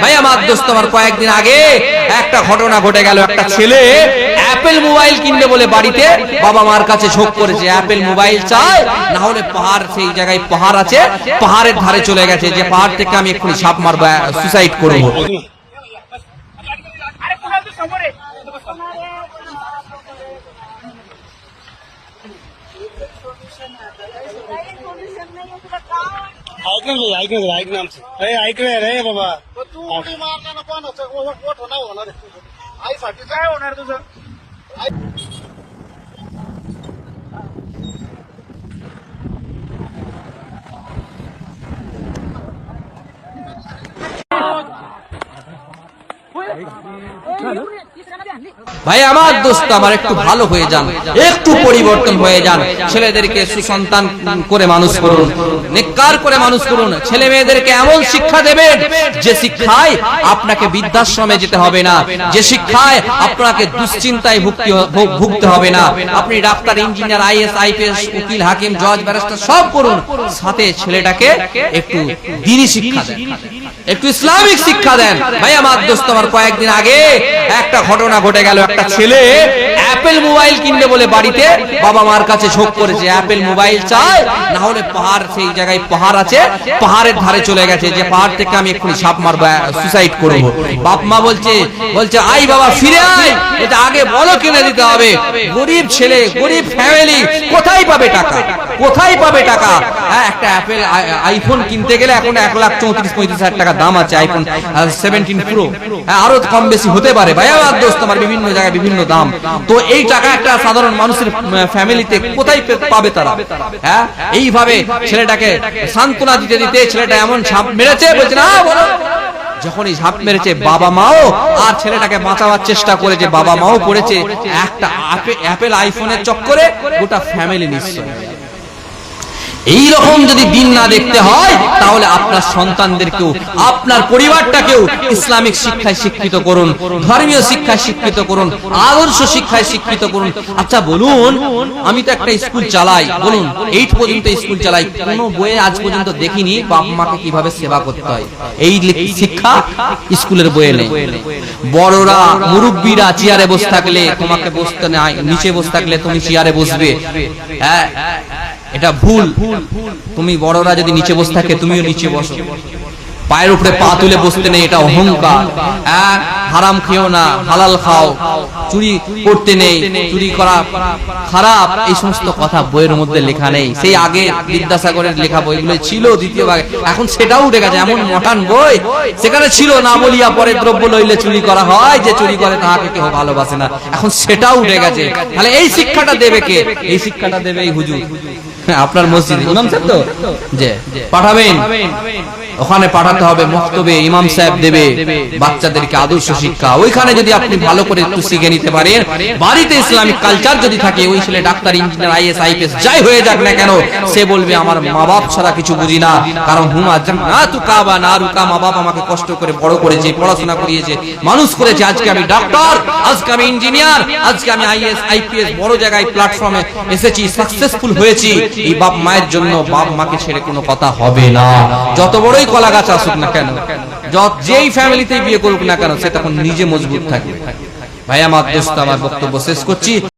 ভাই আমার দোস্ত, আমার কয়েকদিন আগে একটা ঘটনা ঘটে গেল। একটা ছেলে অ্যাপেল মোবাইল কিনবে বলে বাড়িতে বাবা মার কাছে ঝোঁক করেছে, অ্যাপেল মোবাইল চাই, না হলে পাহাড়, সেই জায়গায় পাহাড় আছে, পাহাড়ের ধারে চলে গেছে যে পাহাড় থেকে আমি এক্ষুনি সাপ মারবো, সুসাইড করবো। ऐक रे बाबा तू उडी मारताना कोणाचं मोठं नाव होणार आहे? आईसाठी काय होणार तुझं? ভাই আমার দোস্ত, আমার একটু ভালো হয়ে যান, একটু পরিবর্তন হয়ে যান। ছেলেদেরকে সুসন্তান করে মানুষ করুন, নেককার করে মানুষ করুন। ছেলে মেয়েদেরকে এমন শিক্ষা দেবেন যে শিক্ষায় আপনাকে বৃদ্ধাশ্রমে যেতে হবে না, যে শিক্ষায় আপনাকে দুশ্চিন্তায় ভুগতে হবে না। আপনি ডাক্তার, ইঞ্জিনিয়ার, আইএস, আইপিএস, উকিল, হাকিম, জজ, ব্যারিস্টার সব করুন, সাথে ছেলেটাকে একটু দ্বীনি শিক্ষা দেন, একটু ইসলামিক শিক্ষা দেন। ভাই আমার দোস্ত, আমার কয়েকদিন আগে একটা ঘটনা ঘটে গেল। একটা ছেলে অ্যাপেল মোবাইল কিনবে বলে বাড়িতে বাবা মার কাছে ঝোঁক করেছে, অ্যাপেল মোবাইল চাই, না হলে পাহাড়, সেই জায়গায় পাহাড় আছে, পাহাড়ের ধারে চলে গেছে যে পাহাড় থেকে আমি এক্ষুনি সাপ মারবো, সুসাইড করবো। বাপ মা বলছে আই বাবা ফিরে আয়, এটা আগে বলো কিনে দিতে হবে। গরিব ছেলে, গরিব ফ্যামিলি, কোথায় পাবে টাকা, কোথায় পাবে টাকা? হ্যাঁ, একটা অ্যাপেল আইফোন কিনতে গেলে এখন 1,34,000-35,000 টাকা দাম আছে, আইফোন 17 প্রো, আরো কম বেশি হতে পারে। ভাই আমার দোস্ত, আমার বিভিন্ন জায়গায় বিভিন্ন দাম। তো এই টাকা একটা সাধারণ মানুষের ফ্যামিলিতে কোথায় পাবে তারা? হ্যাঁ, এইভাবে ছেলেটাকে সান্ত্বনা দিতে দিতে ছেলেটা এমন ঝাঁপ মেরেছে, বলছে না বলো। যখনই ঝাঁপ মেরেছে বাবা মাও আর ছেলেটাকে বাঁচাবার চেষ্টা করেছে, বাবা মাও পড়েছে একটা অ্যাপেল আইফোনের চক্করে, গোটা ফ্যামিলি নিশ্চয়। এই রকম যদি দিন না দেখতে হয়, তাহলে আপনার সন্তানদেরকেও, আপনার পরিবারটাকেও ইসলামিক শিক্ষায় শিক্ষিত করুন, ধর্মীয় শিক্ষায় শিক্ষিত করুন, আদর্শ শিক্ষায় শিক্ষিত করুন। আচ্ছা বলুন, আমি তো একটা স্কুল চালাই, বলুন 8 পর্যন্ত স্কুল চালাই, কোনো বইয়ে আজ পর্যন্ত দেখিনি বাপ মাকে কিভাবে সেবা করতে হয়। এই শিক্ষা স্কুলের বইয়ে নেই। বড়রা, মুরব্বীরা চেয়ারে বসে থাকলে তোমাকে বসতে নাই, নিচে বসে থাকলে তুমি চেয়ারে বসবে, হ্যাঁ এটা ভুল। তুমি বড়রা যদি নিচে বসে থাকে তুমিও নিচে বসো, পায়ের উপরে পা তুলে বসতে নেই, এটা অহংকার। হারাম খেও না, হালাল খাও, চুরি করতে নেই, চুরি করা খারাপ, এই সমস্ত কথা বইয়ের মধ্যে লেখা নেই। সেই আগে বিদ্যাসাগরের লেখা বইগুলো ছিল দ্বিতীয় ভাগে, এখন সেটাও উঠে গেছে। এমন মডার্ন বই সেখানে ছিল না বলিয়া পরে দ্রব্য লইলে চুরি করা হয়, যে চুরি করে তাহাকে কেউ ভালোবাসে না, এখন সেটাও উঠে গেছে। তাহলে এই শিক্ষাটা দেবে কে? এই শিক্ষাটা দেবে এই হুজুর, আপনার মসজিদে ইমাম সাহেব তো যে পাঠাবেন, ওখানে পাঠাতে হবে, মক্তবে ইমাম সাহেব দেবে বাচ্চাদেরকে আদর্শ শিক্ষা। ওইখানে যদি আপনি ভালো করে একটু শিখে নিতে পারেন, বাড়িতে ইসলামিক কালচার যদি থাকে, ওই ছেলে ডাক্তার, ইঞ্জিনিয়ার, আইএস, আইপিএস যাই হয়ে যাক না কেন, সে বলবে আমার মা বাপ ছাড়া কিছু বুঝি না। কারণ হুমা না তু কাবা না রুকা, মা বাপ আমাকে কষ্ট করে বড় করেছে, পড়াশোনা করিয়েছে, মানুষ করেছে। আজকে আমি ডাক্তার, আজকে আমি ইঞ্জিনিয়ার, আজকে আমি আইএস, আইপিএস বড় জায়গায় প্ল্যাটফর্মে এসেছি, সাকসেসফুল হয়েছি। এই বাপ মায়ের জন্য বাপ মাকে ছেড়ে কোনো কথা হবে না। যত বড়ই কলা গাছ আসুক না কেন, যেই ফ্যামিলিতেই বিয়ে করুক না কেন, সে তখন নিজে মজবুত থাকবে। ভাই আমার দোস্ত, আমার বক্তব্য শেষ করছি।